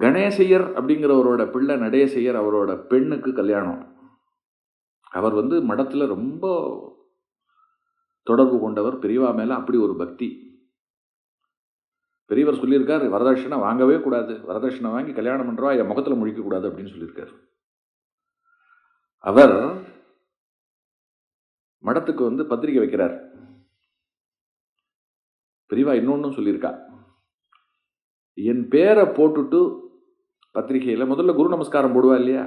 கணேசையர் அப்படிங்கிறவரோட பிள்ளை நடேசையர், அவரோட பெண்ணுக்கு கல்யாணம். அவர் மடத்தில் ரொம்ப தொடர்பு கொண்டவர். பெரியவா மேலே அப்படி ஒரு பக்தி. பெரியவர் சொல்லியிருக்கார், வரதட்சணை வாங்கவே கூடாது, வரதட்சணை வாங்கி கல்யாணம் பண்ணுறவா என் முகத்தில் முழிக்கக்கூடாது அப்படின்னு சொல்லியிருக்கார். அவர் மடத்துக்கு பத்திரிக்கை வைக்கிறார். பெரியவா இன்னொன்னும் சொல்லியிருக்கா, என் பேரை போட்டுட்டு பத்திரிகையில் முதல்ல குரு நமஸ்காரம் போடுவா இல்லையா,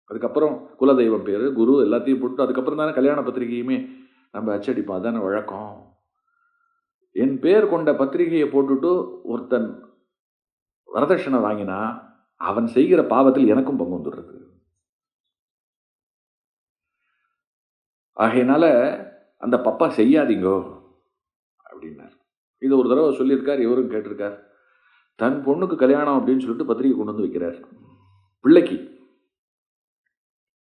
அதுக்கப்புறம் குலதெய்வம் பேர் குரு எல்லாத்தையும் போட்டு அதுக்கப்புறம் தானே கல்யாண பத்திரிகையுமே நம்ம அச்சடிப்போம், அதான வழக்கம். என் பேர் கொண்ட பத்திரிகையை போட்டுட்டு ஒருத்தன் வரதட்சணை வாங்கினா அவன் செய்கிற பாவத்தில் எனக்கும் பங்கு வந்துடுறது. ஆகையினால அந்த பப்பா செய்யாதீங்கோ அப்படின்னார். இது ஒரு தடவை சொல்லியிருக்கார், இவரும் கேட்டிருக்கார். தன் பொண்ணுக்கு கல்யாணம் அப்படின்னு சொல்லிட்டு பத்திரிகை கொண்டு வந்து வைக்கிறார். பிள்ளைக்கு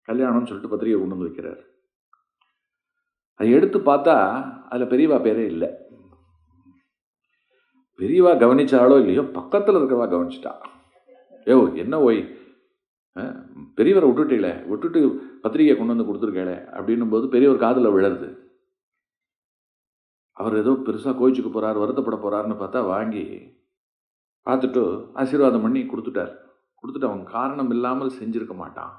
கல்யாணம்னு சொல்லிட்டு பத்திரிகை கொண்டு வந்து வைக்கிறார். அதை எடுத்து பார்த்தா அதில் பெரியவா பேரே இல்லை. பெரியவா கவனிச்சாலோ இல்லையோ பக்கத்தில் இருக்கிறவா கவனிச்சிட்டா. ஏ என்ன ஓய், பெரியவரை விட்டுட்டு பத்திரிகையை கொண்டு வந்து கொடுத்துருக்கேளே அப்படின்னும் போது பெரியவர் காதில் விழருது. அவர் ஏதோ பெருசாக கோயிச்சுக்க போகிறார், வருத்தப்பட போகிறாருன்னு பார்த்தா வாங்கி பார்த்துட்டு ஆசீர்வாதம் பண்ணி கொடுத்துட்டு அவன் காரணம் இல்லாமல் செஞ்சிருக்க மாட்டான்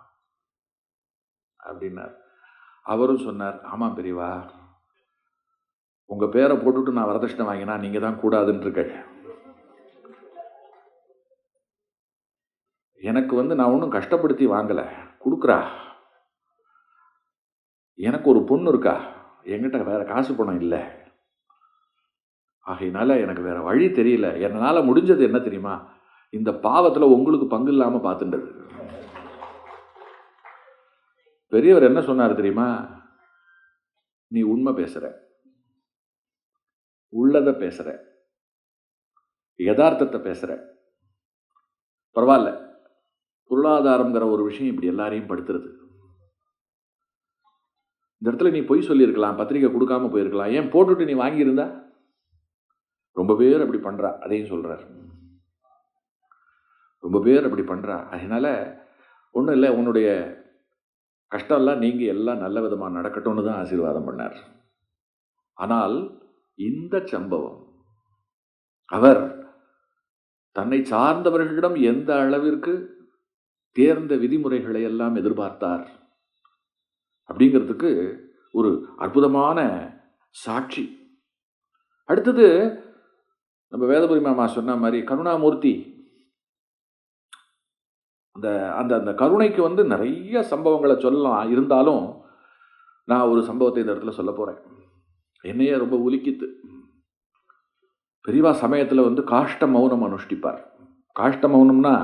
அப்படின்னார். அவரும் சொன்னார், ஆமாம் பெரியவா, உங்கள் பேரை போட்டுட்டு நான் வரதட்சணை வாங்கினா நீங்கள் தான் கூடாதுன்னு இருக்க. எனக்கு நான் ஒன்றும் கஷ்டப்படுத்தி வாங்கலை, கொடுக்குறா. எனக்கு ஒரு பொண்ணு இருக்கா, என்கிட்ட வேற காசு பணம் இல்லை. ஆகையினால எனக்கு வேற வழி தெரியல. என்னால் முடிஞ்சது என்ன தெரியுமா, இந்த பாவத்தில் உங்களுக்கு பங்கு இல்லாமல் பார்த்துட்டது. பெரியவர் என்ன சொன்னார் தெரியுமா, நீ உண்மை பேசுற, உள்ளதை பேசுற, யதார்த்தத்தை பேசுற, பரவாயில்ல. பொருளாதாரம்ங்கிற ஒரு விஷயம் இப்படி எல்லாரையும் படுத்துறது. இந்த இடத்துல நீ பொய் சொல்லியிருக்கலாம், பத்திரிக்கை கொடுக்காம போயிருக்கலாம், ஏன் போட்டுட்டு நீ வாங்கியிருந்தா? ரொம்ப பேர் அப்படி பண்றா, அதையும் சொல்றார். ரொம்ப பேர் அப்படி பண்றா. அதனால ஒன்றும் இல்லை, உன்னுடைய கஷ்டம்லாம் நீங்க எல்லாம் நல்ல விதமாக நடக்கட்டும்னு தான் ஆசீர்வாதம் பண்ணார். ஆனால் இந்த சம்பவம் அவர் தன்னை சார்ந்தவர்களிடம் எந்த அளவிற்கு தேர்ந்த விதிமுறைகளை எல்லாம் எதிர்பார்த்தார் அப்படிங்கிறதுக்கு ஒரு அற்புதமான சாட்சி. அடுத்தது நம்ம வேதபுரி மாமா சொன்ன மாதிரி கருணாமூர்த்தி, அந்த அந்த அந்த கருணைக்கு நிறைய சம்பவங்களை சொல்லலாம். இருந்தாலும் நான் ஒரு சம்பவத்தை இந்த இடத்துல சொல்ல போறேன். என்னையே ரொம்ப உலுக்கித்து. பெரியவா சமயத்தில் காஷ்ட மௌனம் அனுஷ்டிப்பார். காஷ்ட மௌனம்னா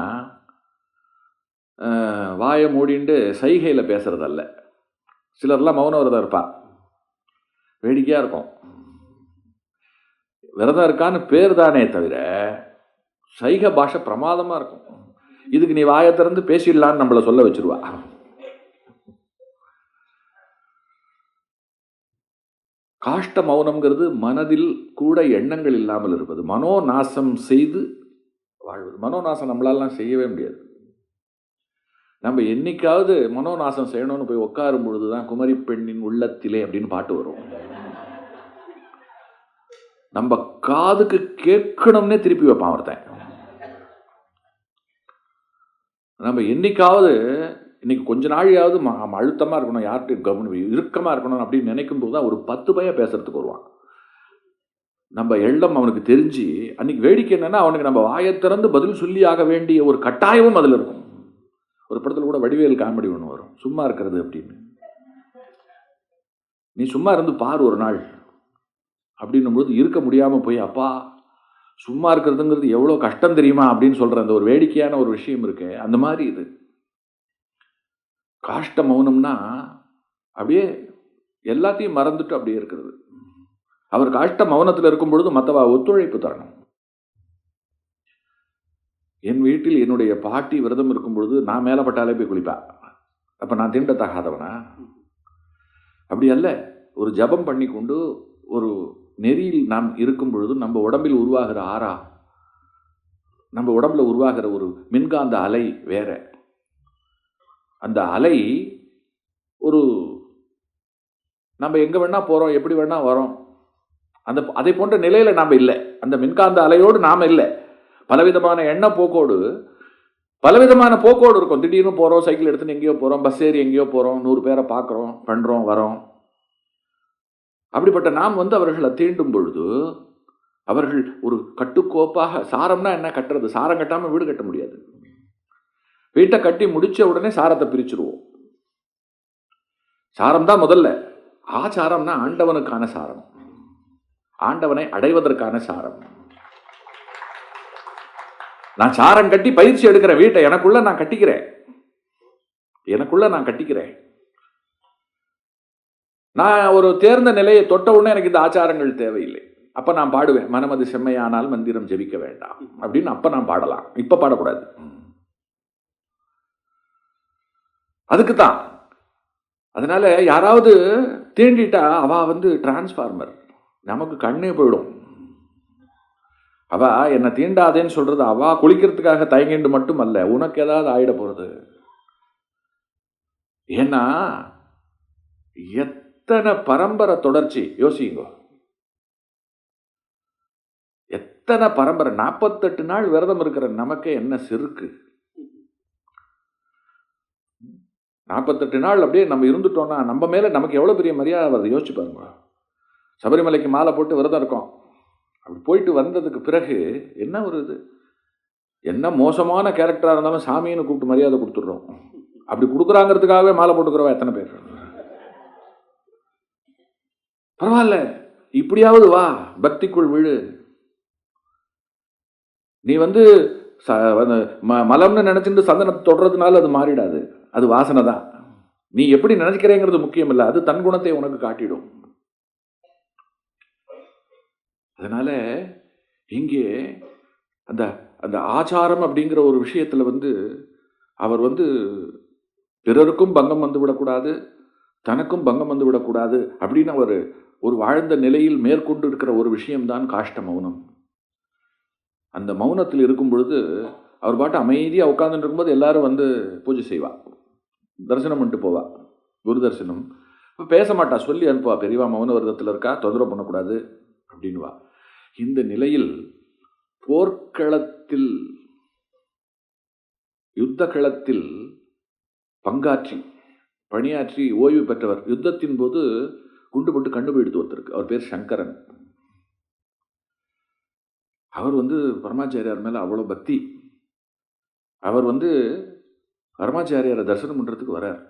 வாயை மூடிண்டு சைகையில் பேசுறதல்ல. சிலர்லாம் மௌன விரதம் இருப்பா, வேடிக்கையாக இருக்கும். விரதம் இருக்கான்னு பேர் தானே தவிர சைகை பாஷை பிரமாதமாக இருக்கும். இதுக்கு நீ வாயை திறந்து பேசிடலான்னு நம்மளை சொல்ல வச்சிருவா. காஷ்ட மௌனம்ங்கிறது மனதில் கூட எண்ணங்கள் இல்லாமல் இருப்பது, மனோநாசம் செய்து வாழ்வது. மனோநாசம் நம்மளாலாம் செய்யவே முடியாது. நம்ம என்னைக்காவது மனோநாசம் செய்யணும்னு போய் உட்காரும் பொழுதுதான் குமரி பெண்ணின் உள்ளத்திலே அப்படின்னு பாட்டு வரும். நம்ம காதுக்கு கேட்கணும்னே திருப்பி வைப்பான் ஒருத்தன். நம்ம என்னைக்காவது இன்னைக்கு கொஞ்ச நாளையாவது அழுத்தமாக இருக்கணும், யார்கிட்ட கவனம் இறுக்கமாக இருக்கணும் அப்படின்னு நினைக்கும் போது தான் ஒரு 10 பையன் பேசுறதுக்கு வருவான். நம்ம எண்ணம் அவனுக்கு தெரிஞ்சு, அன்னைக்கு வேடிக்கை என்னன்னா அவனுக்கு நம்ம வாயை திறந்து பதில் சொல்லி ஆக வேண்டிய ஒரு கட்டாயமும் அதில் இருக்கும். ஒரு படத்தில் கூட வடிவேல் காமெடி ஒன்று வரும், சும்மா இருக்கிறது அப்படின்னு. நீ சும்மா இருந்து பார் ஒரு நாள் அப்படின்னும் போது இருக்க முடியாமல் போய், அப்பா சும்மா இருக்கிறதுங்கிறது எவ்வளோ கஷ்டம் தெரியுமா அப்படின்னு சொல்கிற அந்த ஒரு வேடிக்கையான ஒரு விஷயம் இருக்கு. அந்த மாதிரி இது காஷ்ட மௌனம்னா அப்படியே எல்லாத்தையும் மறந்துட்டு அப்படியே இருக்கிறது. அவர் காஷ்ட மௌனத்தில் இருக்கும் பொழுது மற்றவா ஒத்துழைப்பு தரணும். என் வீட்டில் என்னுடைய பாட்டி விரதம் இருக்கும் பொழுது நான் மேலப்பட்டாலே போய் குளிப்பா. அப்போ நான் தீண்டத்தகாதவனா? அப்படி அல்ல. ஒரு ஜபம் பண்ணி கொண்டு ஒரு நெறியில் நாம் இருக்கும் பொழுது நம்ம உடம்பில் உருவாகிற ஆறா நம்ம உடம்புல உருவாகிற ஒரு மின்காந்த அலை வேற. அந்த அலை ஒரு நம்ம எங்க வேணா போறோம், எப்படி வேணா வரோம், அதை போன்ற நிலையில நாம இல்லை. அந்த மின்காந்த அலையோடு நாம இல்லை. பலவிதமான எண்ண போக்கோடு பலவிதமான போக்கோடு இருக்கும். திடீர்னு போறோம், சைக்கிள் எடுத்துன்னு எங்கேயோ போறோம், பஸ் ஏறி எங்கேயோ போறோம், 100 பேரை பார்க்குறோம், பண்றோம், வரோம். அப்படிப்பட்ட நாம் அவர்களை தீண்டும் பொழுது அவர்கள் ஒரு கட்டுக்கோப்பாக, சாரம்னா என்ன கட்டுறது, சாரம் கட்டாம வீடு கட்ட முடியாது. வீட்டை கட்டி முடிச்ச உடனே சாரத்தை பிரிச்சுருவோம். சாரம் தான் முதல்ல. ஆச்சாரம்னா ஆண்டவனுக்கான சாரம், ஆண்டவனை அடைவதற்கான சாரம். நான் சாரம் கட்டி பயிற்சி எடுக்கிற வீட்டை எனக்குள்ள நான் கட்டிக்கிறேன். நான் ஒரு தேர்ந்த நிலையை தொட்ட உடனே எனக்கு இந்த ஆச்சாரங்கள் தேவையில்லை. அப்ப நான் பாடுவேன், மனமது செம்மையானால் மந்திரம் ஜெபிக்க வேண்டாம் அப்படின்னு. அப்ப நான் பாடலாம், இப்ப பாடக்கூடாது. அதுக்குத்தான். அதனால யாராவது தீண்டிட்டா அவ டிரான்ஸ்பார்மர், நமக்கு கண்ணே போயிடும். அவ என்ன தீண்டாதேன்னு சொல்றது அவ குளிக்கிறதுக்காக தயங்கிண்டு மட்டும் அல்ல, உனக்கு ஏதாவது ஆயிட போறது. ஏன்னா எத்தனை பரம்பரை தொடர்ச்சி யோசிங்க, எத்தனை பரம்பரை. 48 நாள் விரதம் இருக்கிற நமக்கே என்ன செருக்கு. 48 நாள் அப்படியே நம்ம இருந்துட்டோம்னா நம்ம மேல நமக்கு எவ்வளவு பெரிய மரியாதை வருது யோசிச்சு பாருங்க. சபரிமலைக்கு மாலை போட்டு விரதம் இருக்கோம், அப்படி போயிட்டு வந்ததுக்கு பிறகு என்ன ஒரு இது, என்ன மோசமான கேரக்டரா இருந்தாலும் சாமின்னு கூப்பிட்டு மரியாதை கொடுத்துடுறோம். அப்படி கொடுக்குறாங்கிறதுக்காகவே மாலை போட்டுக்கிறவா எத்தனை பேர். பரவாயில்ல, இப்படியாவது வா, பக்திக்குள் விழு. நீ மலம்னு நினைச்சிட்டு சந்தனத்தை தொடறதுனால அது மாறிடாது, அது வாசனை தான். நீ எப்படி நினைக்கிறேங்கிறது முக்கியம் இல்லை, அது தன் குணத்தை உனக்கு காட்டிடும். அதனால இங்கே அந்த அந்த ஆச்சாரம் அப்படிங்கிற ஒரு விஷயத்துல அவர் பிறருக்கும் பங்கம் வந்து விடக்கூடாது, தனக்கும் பங்கம் வந்து விடக்கூடாது அப்படின்னு அவர் ஒரு வாழ்ந்த நிலையில் மேற்கொண்டு இருக்கிற ஒரு விஷயம்தான் காஷ்ட மௌனம். அந்த மௌனத்தில் இருக்கும் பொழுது அவர் பாட்டு அமைதியா உட்கார்ந்துட்டு இருக்கும்போது எல்லாரும் பூஜை செய்வா, தரிசனம் பண்ணிட்டு போவா, குரு தரிசனம். பேச மாட்டா, சொல்லி அனுப்புவா, பெரியவா மௌன விரதத்தில் இருக்கா, தொந்தரவு பண்ணக்கூடாது அப்படின்வா. இந்த நிலையில் போர்க்களத்தில், யுத்த களத்தில் பணியாற்றி ஓய்வு பெற்றவர். யுத்தத்தின் போது குண்டு போட்டு கண்டு போயிடுத்து ஒருத்தருக்கு, அவர் பேர் சங்கரன். அவர் பரமாச்சாரியார் மேல அவ்வளவு பக்தி. அவர் பரமாச்சாரியாரை தரிசனம் பண்றதுக்கு வரார்.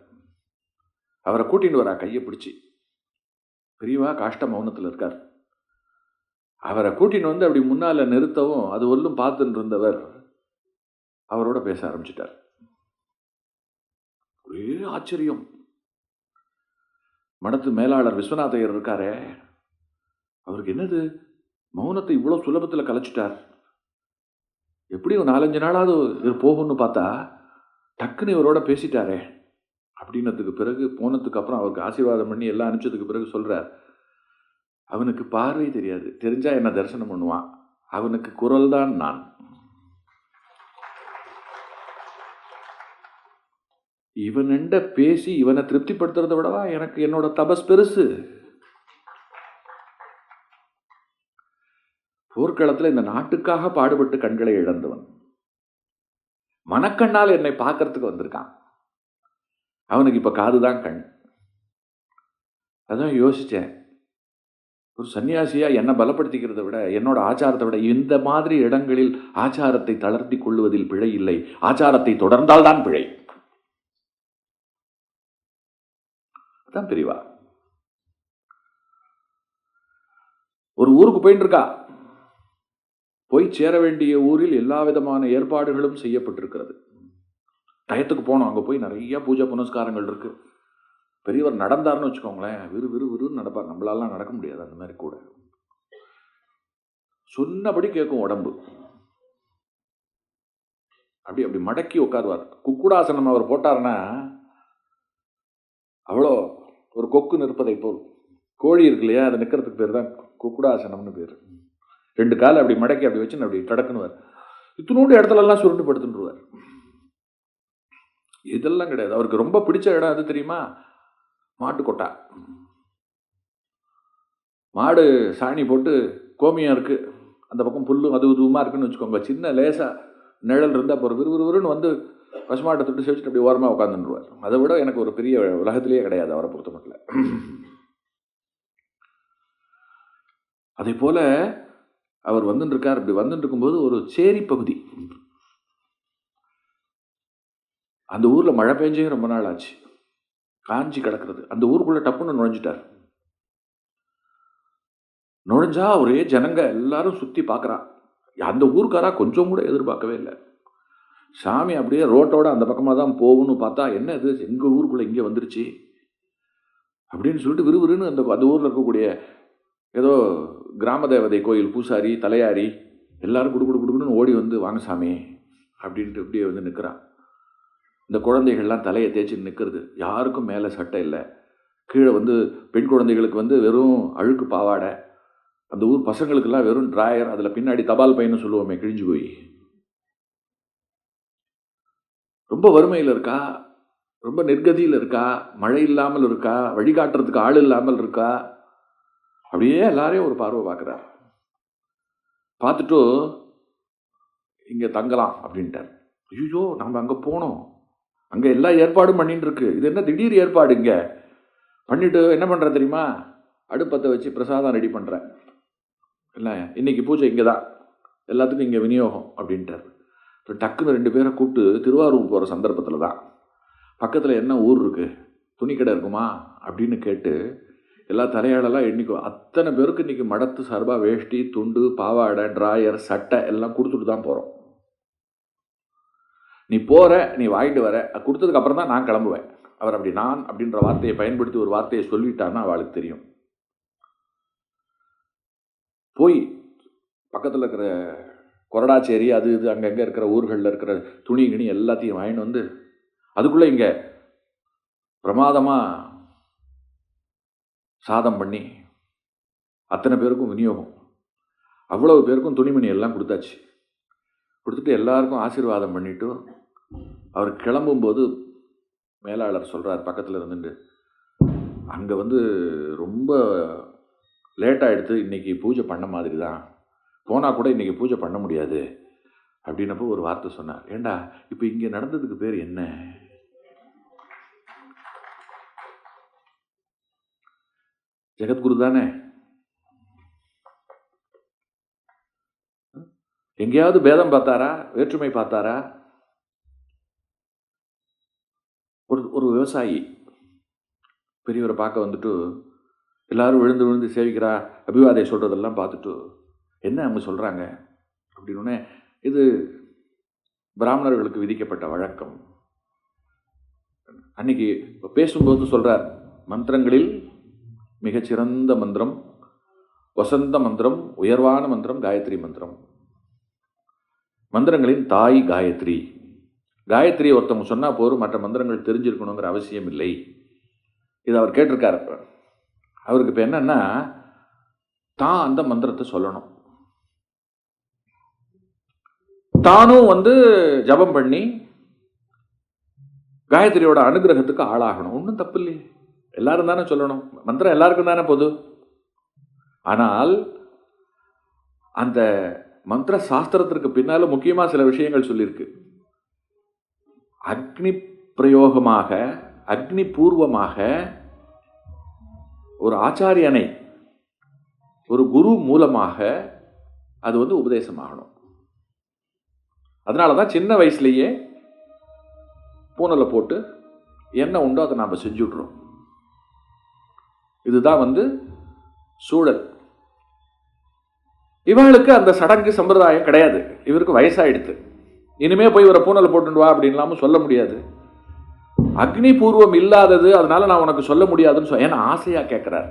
அவரை கூட்டிட்டு வரா கையை பிடிச்சி, பெரியவா காஷ்ட மௌனத்தில் இருக்கார். அவரை கூட்டின்னு அப்படி முன்னால நிறுத்தவும் அது ஒல்லும் பார்த்துட்டு இருந்தவர் அவரோட பேச ஆரம்பிச்சிட்டார். ஒரே ஆச்சரியம். மடத்து மேலாளர் விஸ்வநாதையர் இருக்காரே, அவருக்கு என்னது மௌனத்தை இவ்வளவு சுலபத்தில் கலைச்சிட்டார், எப்படி ஒரு 4-5 நாளாவது போகும்னு பார்த்தா டக்குன்னு இவரோட பேசிட்டாரே அப்படின்னதுக்கு பிறகு போனதுக்கு அப்புறம் அவருக்கு ஆசீர்வாதம் பண்ணி எல்லாம் அனுப்பிச்சதுக்கு பிறகு சொல்றார், அவனுக்கு பார்வை தெரியாது, தெரிஞ்சா என்ன தரிசனம் பண்ணுவான், அவனுக்கு குரல் தான் நான். இவன்கிட்ட பேசி இவனை திருப்திப்படுத்துறதை விடவா எனக்கு என்னோட தபஸ் பெருசு. போர்க்களத்தில் இந்த நாட்டுக்காக பாடுபட்டு கண்களை இழந்தவன் மனக்கண்ணால் என்னை பார்க்கறதுக்கு வந்திருக்கான். அவனுக்கு இப்ப காதுதான் கண். அதான் யோசிச்சேன், ஒரு சன்னியாசியா என்னை பலப்படுத்திக்கிறத விட, என்னோட ஆச்சாரத்தை விட இந்த மாதிரி இடங்களில் ஆச்சாரத்தை தளர்த்தி கொள்வதில் பிழை இல்லை, ஆச்சாரத்தை தொடர்ந்தால்தான் பிழை. அதான் பெரியவா. ஒரு ஊருக்கு போயிட்டு இருக்கா, போய் சேர வேண்டிய ஊரில் எல்லா விதமான ஏற்பாடுகளும் செய்யப்பட்டிருக்கிறது. டயத்துக்கு போனோம், அங்க போய் நிறைய பூஜை புனஸ்காரங்கள் இருக்கு. பெரியவர் நடந்தார்னு வச்சுக்கோங்களேன், விறுவிறுன்னு நடப்பார், நம்மளாலாம் நடக்க முடியாது அந்த மாதிரி கூட. சொன்னபடி கேட்கும் உடம்பு. அப்படி அப்படி மடக்கி உட்காருவார். குக்குடாசனம் அவர் போட்டார்னா அவ்வளோ ஒரு கொக்கு நிற்பதை போல். கோழி இருக்கு இல்லையா, அதை நிற்கிறதுக்கு பேர் தான் குக்குடாசனம்னு பேர். 2 காலை அப்படி மடக்கி அப்படி வச்சு அப்படி டடக்குனுவார். இத்தினோண்டு இடத்துலலாம் சுருண்டு படுத்துருவார். இதெல்லாம் கிடையாது. அவருக்கு ரொம்ப பிடிச்ச இடம் எது தெரியுமா? மாட்டு கொட்டா. மாடு சாணி போட்டு கோமியம் இருக்கு, அந்த பக்கம் புல்லு அது இதுவுமா இருக்குன்னு வச்சுக்கோங்க. சின்ன லேசா நிழல் இருந்தால் அப்புறம் விறுவிறுன்னு வந்து பசுமாட்டை தொட்டு செவிச்சுட்டு அப்படி ஓரமாக உட்காந்துருவார். அதை விட எனக்கு ஒரு பெரிய உலகத்திலேயே கிடையாது அவரை பொறுத்த மட்டும். அதே போல அவர் வந்துட்டு இருக்கார். இப்படி வந்துட்டு இருக்கும்போது ஒரு சேரி பகுதி, அந்த ஊர்ல மழை பெஞ்சே ரொம்ப நாள் ஆச்சு, காஞ்சி கிடக்கிறது. அந்த ஊருக்குள்ள டப்புன்னு நுழைஞ்சிட்டார். நுழைஞ்சா ஒரே ஜனங்க எல்லாரும் சுத்தி பார்க்கறான். அந்த ஊருக்காரா கொஞ்சம் கூட எதிர்பார்க்கவே இல்லை. சாமி அப்படியே ரோட்டோட அந்த பக்கமாக தான் போகும்னு பார்த்தா, என்ன இது எங்கள் ஊருக்குள்ளே இங்கே வந்துருச்சு அப்படின்னு சொல்லிட்டு விறுவிறுன்னு அந்த ஊரில் இருக்கக்கூடிய ஏதோ கிராம தேவதை கோயில் பூசாரி தலையாரி எல்லாரும் குடுக்குன்னு ஓடி வந்து, வாங்க சாமி அப்படின்ட்டு இப்படியே வந்து நிற்கிறான். இந்த குழந்தைகள்லாம் தலையை தேய்ச்சி நிற்கிறது. யாருக்கும் மேலே சட்டை இல்லை, கீழே வந்து பெண் குழந்தைகளுக்கு வந்து வெறும் அழுக்கு பாவாடை, அந்த ஊர் பசங்களுக்கெல்லாம் வெறும் டிராயர், அதில் பின்னாடி தபால் பையன்னு சொல்லுவோமே கிழிஞ்சு போய். ரொம்ப வறுமையில் இருக்கா, ரொம்ப நிர்கதியில் இருக்கா, மழை இல்லாமல் இருக்கா, வழிகாட்டுறதுக்கு ஆள் இல்லாமல் இருக்கா. அப்படியே எல்லாரையும் ஒரு பார்வை பார்க்குறார். பார்த்துட்டு இங்கே தங்கலாம் அப்படின்ட்டார். ஐயோ நம்ம அங்கே போனோம், அங்கே எல்லா ஏற்பாடும் பண்ணிட்டு இருக்கு, இது என்ன திடீர் ஏற்பாடு இங்கே பண்ணிட்டு என்ன பண்ணுற தெரியுமா? அடுப்பத்தை வச்சு பிரசாதம் ரெடி பண்ணுறேன், இல்லை இன்னைக்கு பூஜை இங்கே தான், எல்லாத்துக்கும் இங்கே விநியோகம் அப்படின்ட்டார். இப்போ டக்குன்னு 2 பேரை கூப்பிட்டு திருவாரூர் போகிற சந்தர்ப்பத்தில் தான் பக்கத்தில் என்ன ஊர் இருக்குது, துணி கடை இருக்குமா அப்படின்னு கேட்டு எல்லா தலையாளெல்லாம் எண்ணிக்கும். அத்தனை பேருக்கு இன்றைக்கி மடத்து சார்பாக வேஷ்டி துண்டு பாவாடை டிராயர் சட்டை எல்லாம் கொடுத்துட்டு தான் போகிறோம். நீ போகிற, நீ வாங்கிட்டு வர, கொடுத்ததுக்கப்புறம் தான் நான் கிளம்புவேன். அவர் அப்படி நான் அப்படின்ற வார்த்தையை பயன்படுத்தி ஒரு வார்த்தையை சொல்லிட்டான்னா அவளுக்கு தெரியும். போய் பக்கத்தில் இருக்கிற கொரடாச்சேரி அது இது அங்கங்கே இருக்கிற ஊர்களில் இருக்கிற துணி கிணி எல்லாத்தையும் வாங்கிட்டு வந்து அதுக்குள்ளே இங்கே பிரமாதமாக சாதம் பண்ணி அத்தனை பேருக்கும் விநியோகம், அவ்வளவு பேருக்கும் துணிமணி எல்லாம் கொடுத்தாச்சு. கொடுத்துட்டு எல்லாருக்கும் ஆசீர்வாதம் பண்ணிவிட்டு அவர் கிளம்பும்போது மேலாளர் சொல்கிறார் பக்கத்தில் இருந்துட்டு, அங்கே வந்து ரொம்ப லேட்டாகிடுது, இன்றைக்கி பூஜை பண்ண மாதிரி தான், போனால் கூட இன்றைக்கி பூஜை பண்ண முடியாது அப்படின்னப்போ ஒரு வார்த்தை சொன்னார். ஏண்டா இப்போ இங்கே நடந்ததுக்கு பேர் என்ன? ஜெகத்குரு தானே. எங்கேயாவது பேதம் பார்த்தாரா, வேற்றுமை பார்த்தாரா? ஒரு விவசாயி பெரியவரை பார்க்க வந்துட்டு எல்லாரும் விழுந்து விழுந்து சேவிக்கிறா, அபிவாதை சொல்கிறதெல்லாம் பார்த்துட்டு என்ன அவங்க சொல்கிறாங்க அப்படின்னு, இது பிராமணர்களுக்கு விதிக்கப்பட்ட வழக்கம். அன்னைக்கு பேசும்போது சொல்கிறார், மந்திரங்களில் மிகச்சிறந்த மந்திரம், வசந்த மந்திரம், உயர்வான மந்திரம் காயத்ரி மந்திரம். மந்திரங்களின் தாய் காயத்ரி. காயத்ரி ஒருத்தவங்க சொன்னால் போரும், மற்ற மந்திரங்கள் தெரிஞ்சிருக்கணுங்கிற அவசியம் இல்லை. இது அவர் கேட்டிருக்காரு. அவருக்கு இப்போ என்னன்னா, தான் அந்த மந்திரத்தை சொல்லணும், தானும் வந்து ஜபம் பண்ணி காயத்ரியோட அனுகிரகத்துக்கு ஆளாகணும். ஒன்றும் தப்பு இல்லையே, எல்லாரும் தானே சொல்லணும், மந்திரம் எல்லாருக்கும் தானே பொது. ஆனால் அந்த மந்திர சாஸ்திரத்திற்கு பின்னால முக்கியமா சில விஷயங்கள் சொல்லியிருக்கு. அக்னி பிரயோகமாக, அக்னி பூர்வமாக ஒரு ஆச்சாரியனை, ஒரு குரு மூலமாக அது வந்து உபதேசமாகணும். அதனாலதான் சின்ன வயசுலேயே பூனலை போட்டு என்ன உண்டோ அதை நாம் செஞ்சு விட்றோம். இதுதான் வந்து சூழல். இவளுக்கு அந்த சடங்கு சம்பிரதாயம் கிடையாது. இவருக்கு வயசாயிடுத்து, இனிமே போய் இவரை பூனலை போட்டு வா அப்படின்லாமும் சொல்ல முடியாது. அக்னி பூர்வம் இல்லாதது, அதனால நான் உனக்கு சொல்ல முடியாதுன்னு ஏன்னா ஆசையா கேட்கிறார்,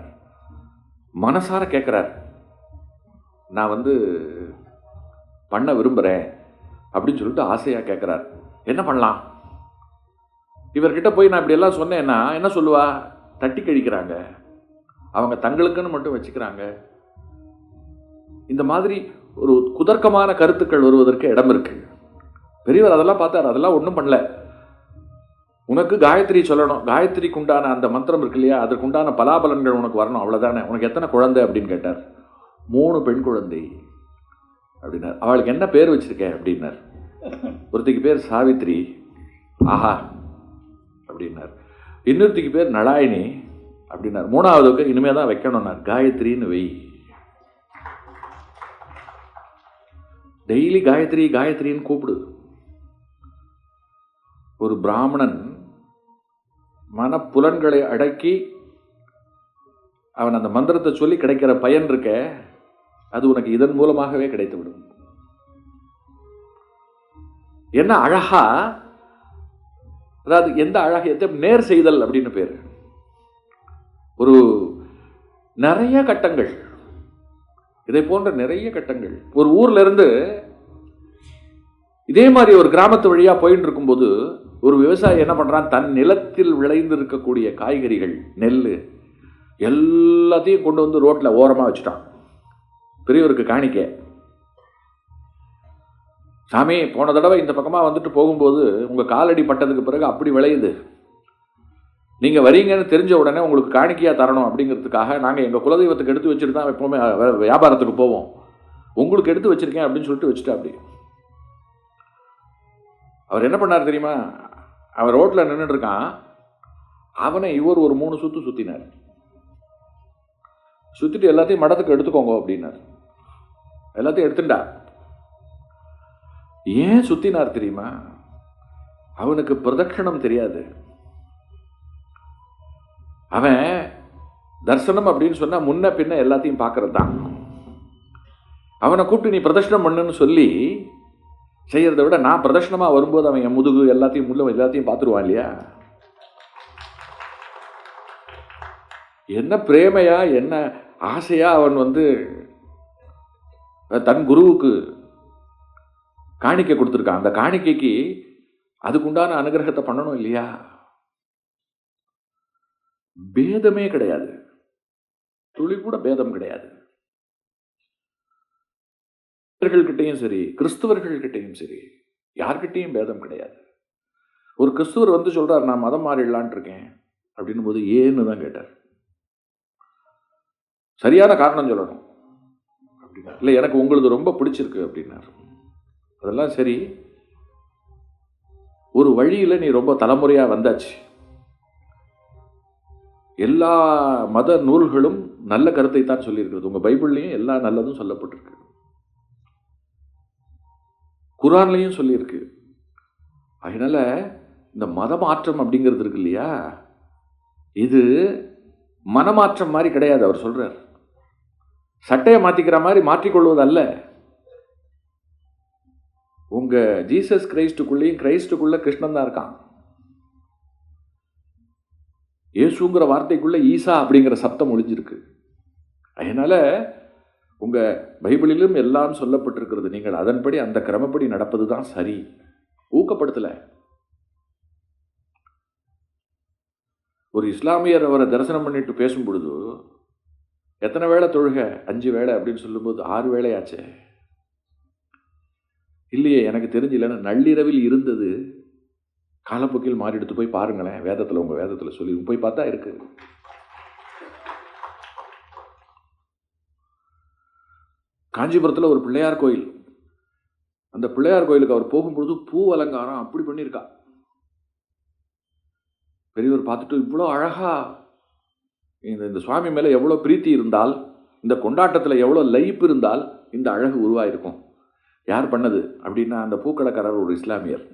மனசார கேட்கிறார், நான் வந்து பண்ண விரும்புறேன் அப்படின்னு சொல்லிட்டு ஆசையா கேட்கிறார். என்ன பண்ணலாம்? இவர்கிட்ட போய் நான் இப்படி எல்லாம் சொன்னேன்னா என்ன சொல்லுவா? தட்டி கழிக்கிறாங்க, அவங்க தங்களுக்குன்னு மட்டும் வச்சுக்கிறாங்க. இந்த மாதிரி ஒரு குதர்க்கமான கருத்துக்கள் வருவதற்கு இடம் இருக்கு. பெரியவர் அதெல்லாம் பார்த்தார், அதெல்லாம் ஒன்றும் பண்ணல. உனக்கு காயத்ரி சொல்லணும், காயத்ரிக்கு உண்டான அந்த மந்திரம் இருக்கு இல்லையா, அதற்கு உண்டான பலாபலன்கள் உனக்கு வரணும், அவ்வளோதானே. உனக்கு எத்தனை குழந்தை அப்படின்னு கேட்டார். 3 பெண் குழந்தை அப்படின்னார். அவளுக்கு என்ன பேர் வச்சிருக்கேன் அப்படின்னார். ஒருத்திக்கு பேர் சாவித்ரி, ஆஹா அப்படின்னார். இன்னொருத்திக்கு பேர் நலாயினி அப்படின்னார். 3ஆவதுக்கு இனிமே தான் வைக்கணும்னார், காயத்ரின்னு வை. டெய்லி காயத்ரி காயத்ரின்னு கூப்பிடு. ஒரு பிராமணன் மனப்புலன்களை அடக்கி அவன் அந்த மந்திரத்தை சொல்லி கிடைக்கிற பயன் இருக்க, அது உனக்கு இதன் மூலமாகவே கிடைத்துவிடும். என்ன அழகா, அதாவது எந்த அழகை நேர் செய்தல் அப்படின்னு பேரு. ஒரு நிறைய கட்டங்கள், இதை போன்ற நிறைய கட்டங்கள். ஒரு ஊர்ல இருந்து இதே மாதிரி ஒரு கிராமத்து வழியா போயிட்டு இருக்கும்போது ஒரு விவசாயி என்ன பண்றான், தன் நிலத்தில் விளைந்து இருக்கக்கூடிய காய்கறிகள், நெல் எல்லாத்தையும் கொண்டு வந்து ரோட்ல ஓரமா வச்சுட்டான். பெரியவருக்கு காணிக்க. சாமி, போன தடவை இந்த பக்கமா வந்துட்டு போகும்போது உங்க காலடி பட்டதுக்கு பிறகு அப்படி விளையுது, நீங்க வரீங்கன்னு தெரிஞ்ச உடனே உங்களுக்கு காணிக்கையா தரணும் அப்படிங்கிறதுக்காக நாங்க எங்க குலதெய்வத்துக்கு எடுத்து வச்சுட்டு தான் எப்பவுமே வியாபாரத்துக்கு போவோம், உங்களுக்கு எடுத்து வச்சிருக்கேன் அப்படின்னு சொல்லிட்டு வச்சுட்டா. அப்படி அவர் என்ன பண்ணார் தெரியுமா, அவன் ரோட்ல நின்றுட்டு இருக்கான், அவனை இவர் ஒரு 3 சுத்து சுத்தினார். சுத்திட்டு எல்லாத்தையும் மடத்துக்கு எடுத்துக்கோங்க அப்படின்னார். எல்லாத்தையும் எடுத்துட்டா. ஏன் சுத்தினார் தெரியுமா, அவனுக்கு பிரதட்சணம் தெரியாது. அவன் தர்சனம் அப்படின்னு சொன்னா முன்ன பின்ன எல்லாத்தையும் பார்க்கறது தான். அவனை கூப்பிட்டு நீ பிரதட்சணம் பண்ணுன்னு சொல்லி செய்யறதை விட நான் பிரதட்சணமா வரும்போது அவன் என் முதுகு எல்லாத்தையும் முள்ள எல்லாத்தையும் பார்த்துருவான் இல்லையா. என்ன பிரேமையா, என்ன ஆசையா அவன் தன் குருவுக்கு காணிக்கை கொடுத்துருக்கான். அந்த காணிக்கைக்கு அதுக்குண்டான அனுகிரகத்தை பண்ணணும் இல்லையா. பேதமே கிடையாது, துளி கூட பேதம் கிடையாது. கிட்டையும் சரி, கிறிஸ்துவர்கள் கிட்டையும் சரி, யார்கிட்டையும் பேதம் கிடையாது. ஒரு கிறிஸ்துவர் சொல்றார், நான் மதம் மாறிடலான் இருக்கேன் அப்படின்னும் போது ஏன்னு தான் கேட்டார். சரியான காரணம் சொல்லணும் அப்படின்னா, இல்லை எனக்கு உங்களுக்கு ரொம்ப பிடிச்சிருக்கு அப்படின்னார். அதெல்லாம் சரி, ஒரு வழியில நீ ரொம்ப தலைமுறையா வந்தாச்சு, எல்லா மத நூல்களும் நல்ல கருத்தை தான் சொல்லியிருக்கிறது. உங்க பைபிள்லையும் எல்லா நல்லதும் சொல்லப்பட்டிருக்கு, குர்ஆன்லையும் சொல்லியிருக்கு. அதனால இந்த மதமாற்றம் அப்படிங்கிறது இருக்கு இல்லையா, இது மனமாற்றம் மாதிரி கிடையாது. அவர் சொல்றார், சட்டையை மாத்திக்கிற மாதிரி மாற்றிக்கொள்வது அல்ல. உங்க ஜீசஸ் கிரைஸ்டுக்குள்ளேயும் கிரைஸ்டுக்குள்ள கிருஷ்ணன் தான் இருக்கான். இயேசுங்கிற வார்த்தைக்குள்ள ஈசா அப்படிங்கிற சப்தம் ஒளிஞ்சிருக்கு. அதனால உங்க பைபிளிலும் எல்லாம் சொல்லப்பட்டிருக்கிறது, நீங்கள் அதன்படி அந்த கிரமப்படி நடப்பதுதான் சரி. ஊக்கப்படுத்தல. ஒரு இஸ்லாமியர் அவரை தரிசனம் பண்ணிட்டு பேசும் பொழுது, எத்தனை வேளை தொழுக, 5 வேளை அப்படின்னு சொல்லும்போது 6 வேளையாச்சே. இல்லையே, எனக்கு தெரிஞ்சில்லைன்னு நள்ளிரவில் இருந்தது, காலப்போக்கில் மாறி எடுத்து போய் பாருங்களேன், வேதத்தில் உங்க வேதத்தில் சொல்லி போய் பார்த்தா இருக்கு. காஞ்சிபுரத்தில் ஒரு பிள்ளையார் கோயில், அந்த பிள்ளையார் கோயிலுக்கு அவர் போகும்பொழுது பூ அலங்காரம் அப்படி பண்ணியிருக்கா. பெரியவர் பார்த்துட்டு, இவ்வளோ அழகா இந்த சுவாமி மேல எவ்வளோ பிரீத்தி இருந்தால், இந்த கொண்டாட்டத்தில் எவ்வளோ லைப் இருந்தால் இந்த அழகு உருவாயிருக்கும். யார் பண்ணது அப்படின்னா, அந்த பூக்கடைக்காரர் ஒரு இஸ்லாமியர்.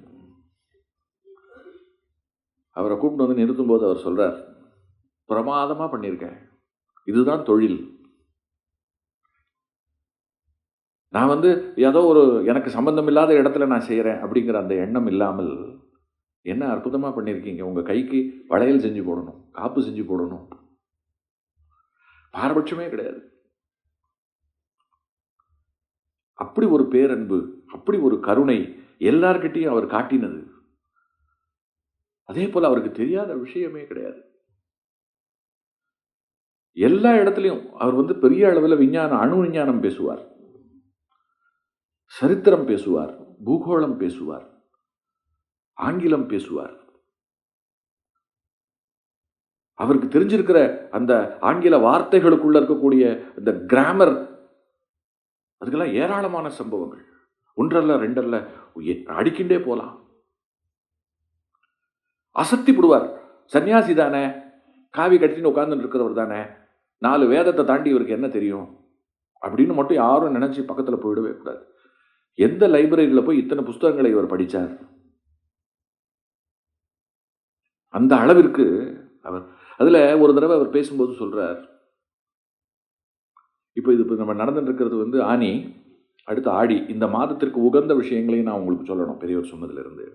அவரை கூப்பிட்டு நிறுத்தும் போது அவர் சொல்றார், பிரமாதமா பண்ணியிருக்கேன், இதுதான் தொழில். நான் ஏதோ ஒரு எனக்கு சம்பந்தம் இல்லாத இடத்துல நான் செய்கிறேன் அப்படிங்கிற அந்த எண்ணம் இல்லாமல், என்ன அற்புதமாக பண்ணியிருக்கீங்க, உங்கள் கைக்கு வளையல் செஞ்சு போடணும், காப்பு செஞ்சு போடணும், பாரபட்சமே கிடையாது. அப்படி ஒரு பேரன்பு, அப்படி ஒரு கருணை எல்லார்கிட்டையும் அவர் காட்டினது. அதே போல அவருக்கு தெரியாத விஷயமே கிடையாது. எல்லா இடத்துலையும் அவர் பெரிய அளவில் விஞ்ஞானம், அணு விஞ்ஞானம் பேசுவார். சரித்திரம் பேசுவார், பூகோளம் பேசுவார், ஆங்கிலம் பேசுவார். அவருக்கு தெரிஞ்சிருக்கிற அந்த ஆங்கில வார்த்தைகளுக்குள்ள இருக்கக்கூடிய இந்த கிராமர், அதுக்கெல்லாம் ஏராளமான சம்பவங்கள். ஒன்றல்ல ரெண்டல்ல, அடிக்கின்றே போலாம். அசத்தி விடுவார். சன்னியாசி தானே, காவி கட்டின்னு உட்கார்ந்துட்டு இருக்கிறவர் தானே, 4 வேதத்தை தாண்டி இவருக்கு என்ன தெரியும் அப்படின்னு மட்டும் யாரும் நினைச்சு பக்கத்தில் போயிடவே கூடாது. எந்த லைப்ரரியில் போய் இத்தனை புஸ்தகங்களை இவர் படித்தார்? அந்த அளவிற்கு அவர். அதில் ஒரு தடவை அவர் பேசும்போது சொல்றார், இப்போ இது நம்ம நடந்துட்டு இருக்கிறது ஆனி, அடுத்து ஆடி. இந்த மாதத்திற்கு உகந்த விஷயங்களையும் நான் உங்களுக்கு சொல்லணும் பெரியவர் சொன்னதிலிருந்து.